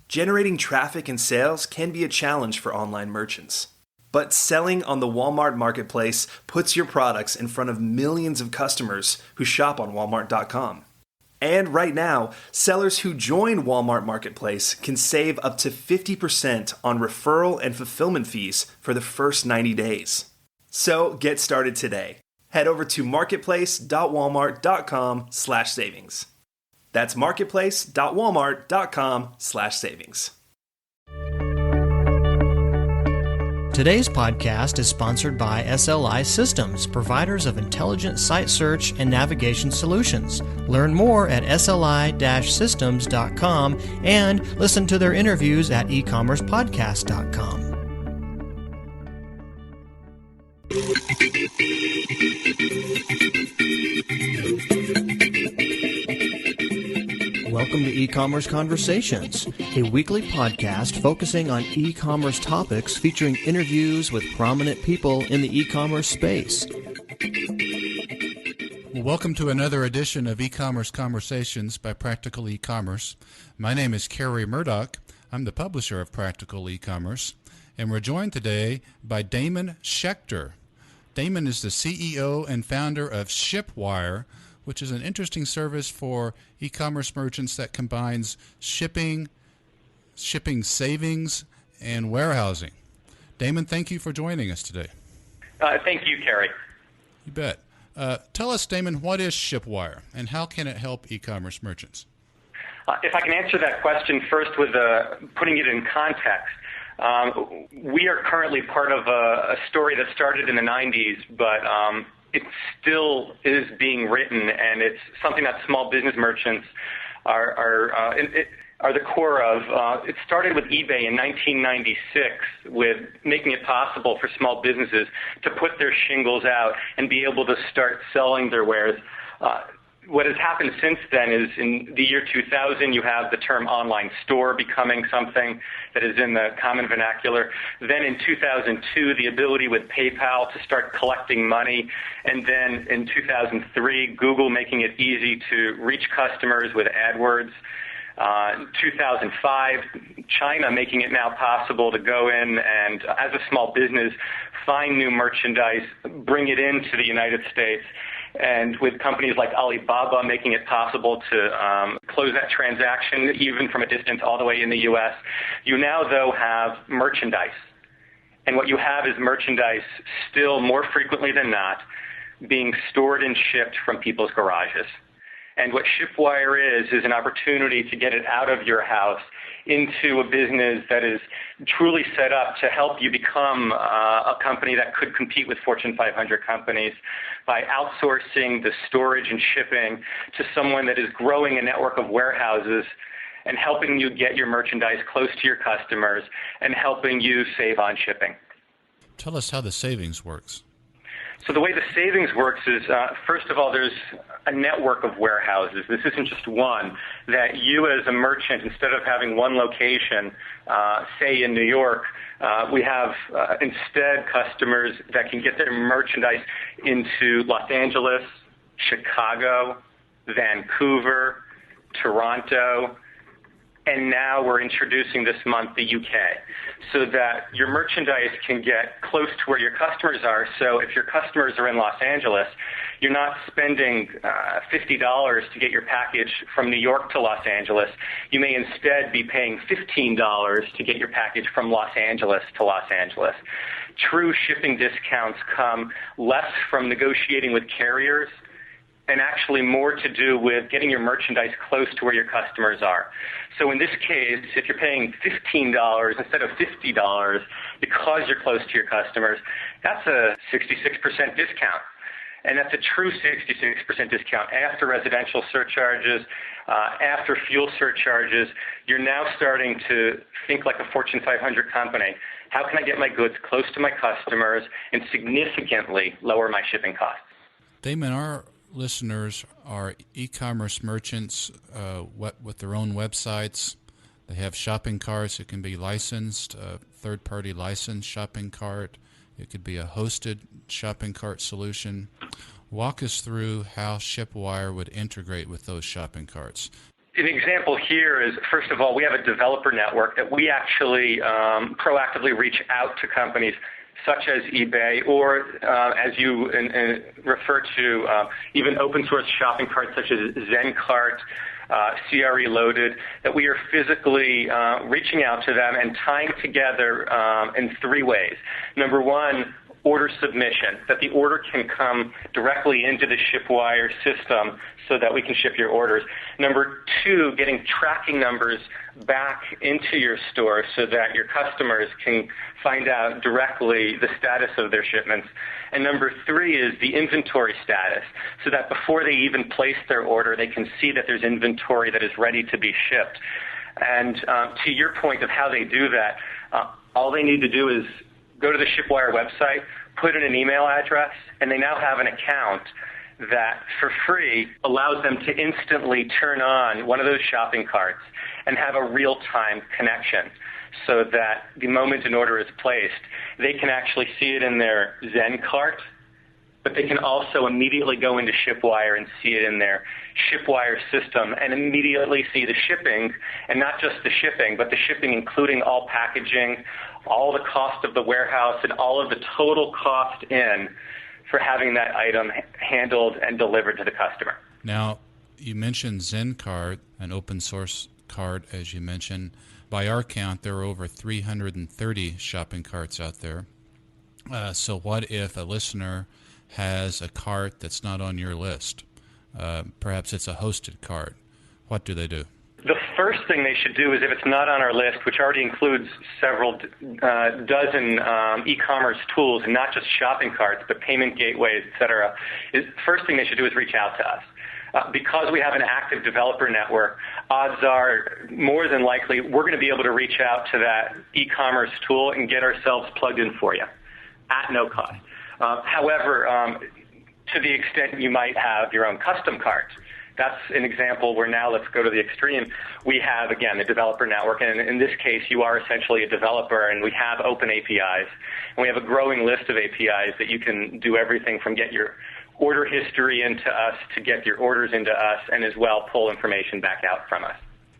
Generating traffic and sales can be a challenge for online merchants. But selling on the Walmart Marketplace puts your products in front of millions of customers who shop on Walmart.com. And right now, sellers who join Walmart Marketplace can save up to 50% on referral and fulfillment fees for the first 90 days. So get started today. Head over to marketplace.walmart.com/savings. That's marketplace.walmart.com/savings. Today's podcast is sponsored by SLI Systems, providers of intelligent site search and navigation solutions. Learn more at sli-systems.com and listen to their interviews at ecommercepodcast.com. Welcome to E-Commerce Conversations, a weekly podcast focusing on e-commerce topics featuring interviews with prominent people in the e-commerce space. Welcome to another edition of E-Commerce Conversations by Practical E-Commerce. My name is Kerry Murdoch. I'm the publisher of Practical E-Commerce, and we're joined today by Damon Schechter. Damon is the CEO and founder of Shipwire, which is an interesting service for e-commerce merchants that combines shipping savings, and warehousing. Damon, thank you for joining us today. Thank you, Kerry. You bet. Tell us, Damon, what is Shipwire, and how can it help e-commerce merchants? If I can answer that question first with putting it in context, we are currently part of a story that started in the 90s, but it still is being written, and it's something that small business merchants are the core of. It started with eBay in 1996 with making it possible for small businesses to put their shingles out and be able to start selling their wares. What has happened since then is in the year 2000, you have the term online store becoming something that is in the common vernacular. Then in 2002, the ability with PayPal to start collecting money. And then in 2003, Google making it easy to reach customers with AdWords. 2005, China making it now possible to go in and, as a small business, find new merchandise, bring it into the United States. And with companies like Alibaba making it possible to close that transaction even from a distance all the way in the U.S., you now, though, have merchandise. And what you have is merchandise still more frequently than not being stored and shipped from people's garages. And what Shipwire is an opportunity to get it out of your house into a business that is truly set up to help you become a company that could compete with Fortune 500 companies by outsourcing the storage and shipping to someone that is growing a network of warehouses and helping you get your merchandise close to your customers and helping you save on shipping. Tell us how the savings works. So the way the savings works is, first of all, there's a network of warehouses. This isn't just one, that you as a merchant, instead of having one location, say in New York, we have instead customers that can get their merchandise into Los Angeles, Chicago, Vancouver, Toronto, and now we're introducing this month the UK, so that your merchandise can get close to where your customers are. So if your customers are in Los Angeles, you're not spending $50 to get your package from New York to Los Angeles. You may instead be paying $15 to get your package from Los Angeles to Los Angeles. True shipping discounts come less from negotiating with carriers and actually more to do with getting your merchandise close to where your customers are. So in this case, if you're paying $15 instead of $50 because you're close to your customers, that's a 66% discount. And that's a true 66% discount after residential surcharges, after fuel surcharges. You're now starting to think like a Fortune 500 company. How can I get my goods close to my customers and significantly lower my shipping costs? Damon, our listeners are e-commerce merchants with their own websites. They have shopping carts. It can be licensed, a third-party licensed shopping cart. It could be a hosted shopping cart solution. Walk us through how Shipwire would integrate with those shopping carts. An example here is, first of all, we have a developer network that we actually proactively reach out to companies such as eBay, or as you refer to, even open source shopping carts such as ZenCart, CRE Loaded, that we are physically reaching out to them and tying together in three ways. Number one, order submission, that the order can come directly into the Shipwire system so that we can ship your orders. Number two, getting tracking numbers back into your store so that your customers can find out directly the status of their shipments. And number three is the inventory status, so that before they even place their order, they can see that there's inventory that is ready to be shipped. And to your point of how they do that, all they need to do is go to the Shipwire website, put in an email address, and they now have an account that, for free, allows them to instantly turn on one of those shopping carts and have a real-time connection, so that the moment an order is placed, they can actually see it in their Zen cart, but they can also immediately go into Shipwire and see it in their Shipwire system and immediately see the shipping, and not just the shipping, but the shipping including all packaging, all the cost of the warehouse, and all of the total cost in for having that item handled and delivered to the customer. Now, you mentioned ZenCart, an open source cart, as you mentioned. By our count, there are over 330 shopping carts out there. So what if a listener has a cart that's not on your list? Perhaps it's a hosted cart. What do they do? The first thing they should do is, if it's not on our list, which already includes several dozen e-commerce tools, and not just shopping carts, but payment gateways, et cetera, first thing they should do is reach out to us. Because we have an active developer network, odds are more than likely we're going to be able to reach out to that e-commerce tool and get ourselves plugged in for you at no cost. However, to the extent you might have your own custom cart, that's an example where now let's go to the extreme. We have, again, the developer network, and in this case, you are essentially a developer, and we have open APIs, and we have a growing list of APIs that you can do everything from get your order history into us to get your orders into us, and as well pull information back out from us.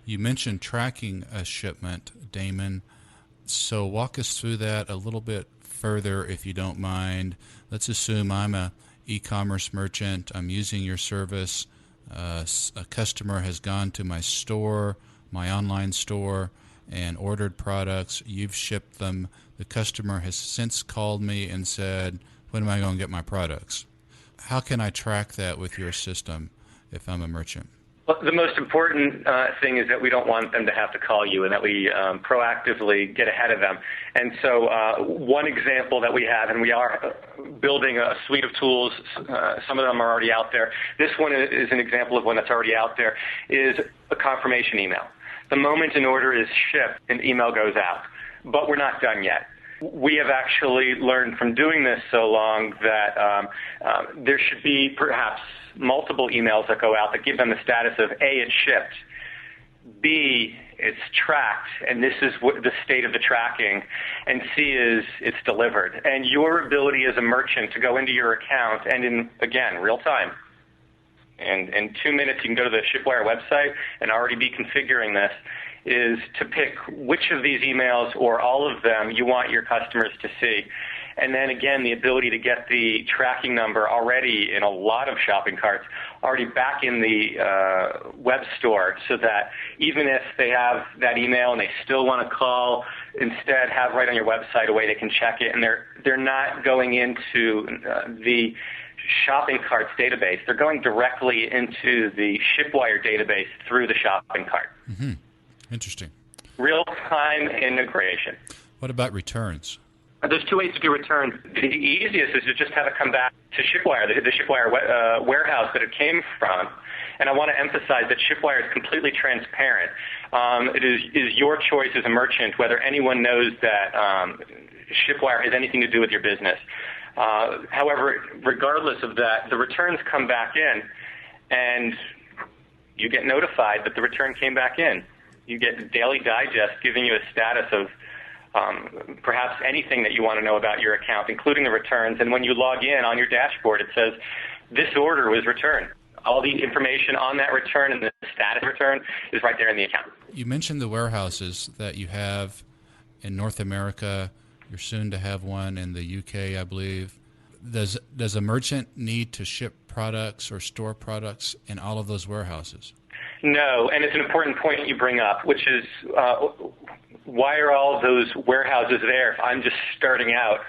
You mentioned tracking a shipment, Damon. So walk us through that a little bit further, if you don't mind. Let's assume I'm a e-commerce merchant. I'm using your service. A customer has gone to my store, my online store, and ordered products. You've shipped them. The customer has since called me and said, when am I going to get my products? How can I track that with your system if I'm a merchant? Well, the most important thing is that we don't want them to have to call you, and that we proactively get ahead of them. And so one example that we have, and we are building a suite of tools, some of them are already out there. This one is an example of one that's already out there, is a confirmation email. The moment an order is shipped, an email goes out. But we're not done yet. We have actually learned from doing this so long that there should be perhaps multiple emails that go out that give them the status of A, it's shipped, B, it's tracked, and this is what the state of the tracking, and C is it's delivered. And your ability as a merchant to go into your account and in, again, real time, and in 2 minutes you can go to the Shipwire website and already be configuring this, is to pick which of these emails or all of them you want your customers to see. And then again, the ability to get the tracking number already in a lot of shopping carts already back in the web store, so that even if they have that email and they still want to call, instead have right on your website a way they can check it, and they're not going into the shopping carts database. They're going directly into the Shipwire database through the shopping cart. Mm-hmm. Interesting. Real-time integration. What about returns? There's two ways to do returns. The easiest is to just have it come back to Shipwire, the Shipwire warehouse that it came from. And I want to emphasize that Shipwire is completely transparent. It is your choice as a merchant whether anyone knows that Shipwire has anything to do with your business. However, regardless of that, the returns come back in, and you get notified that the return came back in. You get Daily Digest giving you a status of perhaps anything that you want to know about your account, including the returns. And when you log in on your dashboard, it says, this order was returned. All the information on that return and the status return is right there in the account. You mentioned the warehouses that you have in North America. You're soon to have one in the UK, I believe. Does a merchant need to ship products or store products in all of those warehouses? No, and it's an important point you bring up, which is why are all of those warehouses there if I'm just starting out?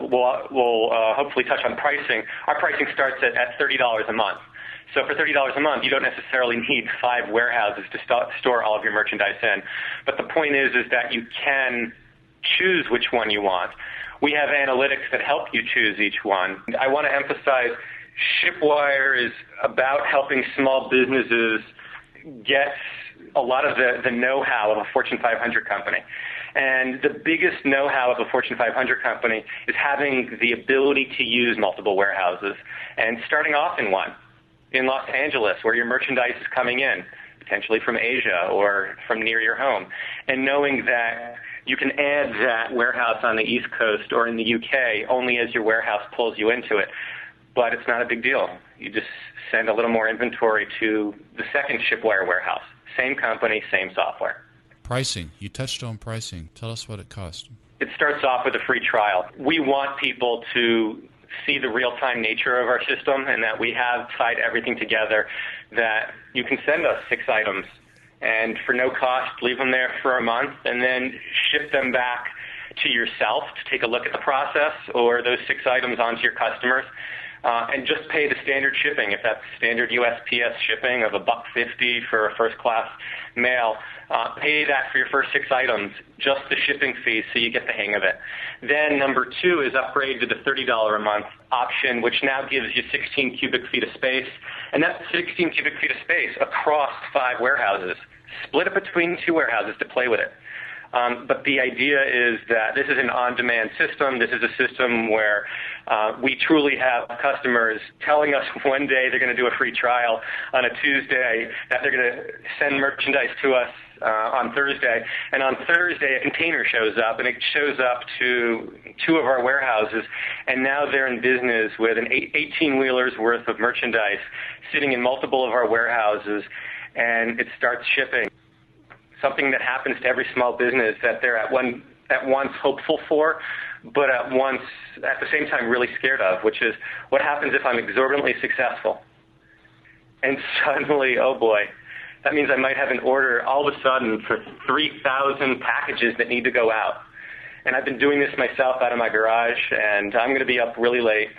We'll hopefully touch on pricing. Our pricing starts at $30 a month. So for $30 a month, you don't necessarily need 5 warehouses to store all of your merchandise in. But the point is that you can choose which one you want. We have analytics that help you choose each one. I want to emphasize Shipwire is about helping small businesses get a lot of the know-how of a Fortune 500 company. And the biggest know-how of a Fortune 500 company is having the ability to use multiple warehouses and starting off in one in Los Angeles where your merchandise is coming in, potentially from Asia or from near your home, and knowing that you can add that warehouse on the East Coast or in the UK only as your warehouse pulls you into it. But it's not a big deal. You just send a little more inventory to the second Shipwire warehouse. Same company, same software. Pricing. You touched on pricing. Tell us what it costs. It starts off with a free trial. We want people to see the real-time nature of our system and that we have tied everything together, that you can send us 6 items and for no cost leave them there for a month and then ship them back to yourself to take a look at the process or those 6 items onto your customers. And just pay the standard shipping, if that's standard USPS shipping of $1.50 for a first-class mail. Pay that for your first 6 items, just the shipping fee, so you get the hang of it. Then number 2 is upgrade to the $30 a month option, which now gives you 16 cubic feet of space. And that's 16 cubic feet of space across 5 warehouses. Split it between 2 warehouses to play with it. But the idea is that this is an on-demand system. This is a system where we truly have customers telling us one day they're going to do a free trial on a Tuesday, that they're going to send merchandise to us on Thursday. And on Thursday, a container shows up, and it shows up to 2 of our warehouses. And now they're in business with an 18-wheelers worth of merchandise sitting in multiple of our warehouses, and it starts shipping. Something that happens to every small business that they're at once hopeful for, but at the same time really scared of, which is what happens if I'm exorbitantly successful. And suddenly, oh boy, that means I might have an order all of a sudden for 3,000 packages that need to go out. And I've been doing this myself out of my garage, and I'm going to be up really late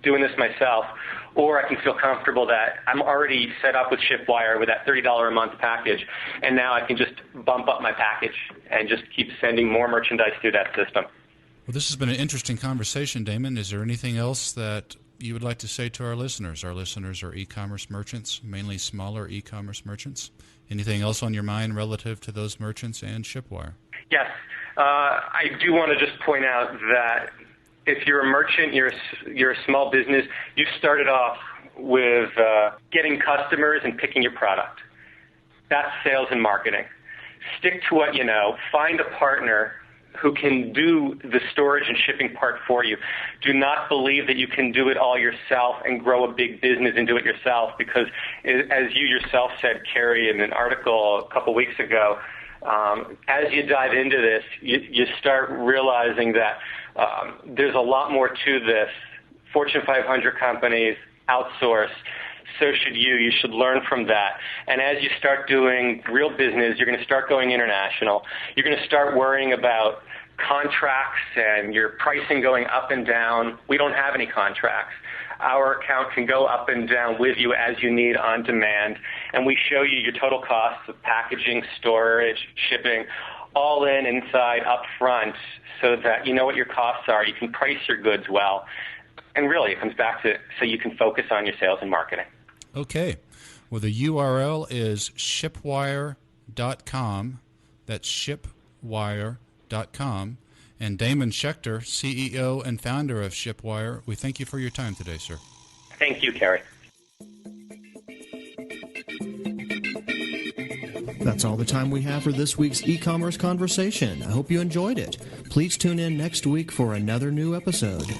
doing this myself. Or I can feel comfortable that I'm already set up with Shipwire with that $30 a month package, and now I can just bump up my package and just keep sending more merchandise through that system. Well, this has been an interesting conversation, Damon. Is there anything else that you would like to say to our listeners? Our listeners are e-commerce merchants, mainly smaller e-commerce merchants. Anything else on your mind relative to those merchants and Shipwire? Yes. I do want to just point out that if you're a merchant, you're a small business, you started off with getting customers and picking your product. That's sales and marketing. Stick to what you know. Find a partner who can do the storage and shipping part for you. Do not believe that you can do it all yourself and grow a big business and do it yourself, because as you yourself said, Carrie, in an article a couple weeks ago, as you dive into this, you start realizing that there's a lot more to this. Fortune 500 companies outsource. So should you. You should learn from that. And as you start doing real business, you're going to start going international. You're going to start worrying about contracts and your pricing going up and down. We don't have any contracts. Our account can go up and down with you as you need on demand, and we show you your total costs of packaging, storage, shipping, all in, inside, up front, so that you know what your costs are. You can price your goods well. And really, it comes back to so you can focus on your sales and marketing. Okay. Well, the URL is shipwire.com. That's shipwire.com. And Damon Schechter, CEO and founder of Shipwire, we thank you for your time today, sir. Thank you, Kerry. That's all the time we have for this week's e-commerce conversation. I hope you enjoyed it. Please tune in next week for another new episode.